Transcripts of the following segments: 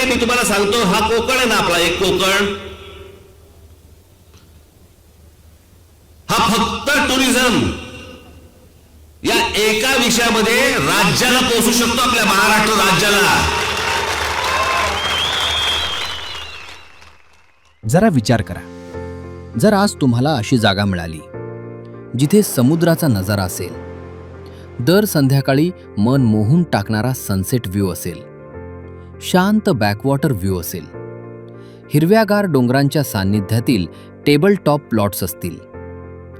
मी तुम्हाला सांगतो, हा कोकण आहे ना आपला, एक कोकण, हा फक्त टुरिझम या एका विषयामध्ये राज्याला पोहोचू शकतो, आपल्या महाराष्ट्र राज्याला. जरा विचार करा, जर आज तुम्हाला अशी जागा मिळाली जिथे समुद्राचा नजारा असेल, दर संध्याकाळी मन मोहून टाकणारा सनसेट व्ह्यू असेल, शांत बॅकवॉटर व्ह्यू असेल, हिरव्यागार डोंगरांच्या सान्निध्यातील टेबल टॉप प्लॉट्स असतील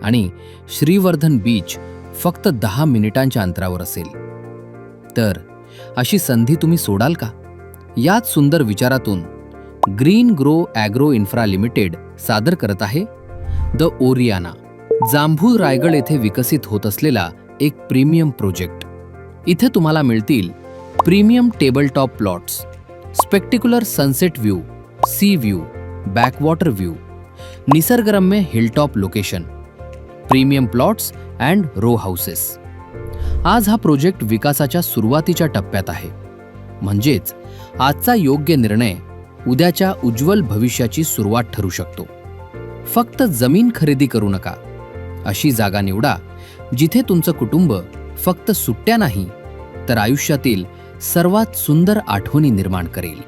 आणि श्रीवर्धन बीच फक्त 10 मिनिटांच्या अंतरावर असेल, तर अशी संधी तुम्ही सोडाल का? याच सुंदर विचारातून green grow agro infra limited सादर करत आहे द ओरियाना, जांभूळ रायगड येथे विकसित होत असलेला एक प्रीमियम प्रोजेक्ट. इथे तुम्हाला मिळतील premium table top plots, spectacular sunset view, sea view, backwater view, निसर्गरम्य hilltop location, premium plots and row houses. आज हा प्रोजेक्ट विकासाच्या सुरुवातीच्या टप्प्यात आहे, म्हणजेच आजचा योग्य निर्णय उद्याच्या उज्ज्वल भविष्याची सुरुवात ठरू शकतो. फक्त जमीन खरेदी करू नका, अशी जागा निवडा जिथे तुमचं कुटुंब फक्त सुट्ट्या नाही तर आयुष्यातील सर्वात सुंदर आठवणी निर्माण करेल.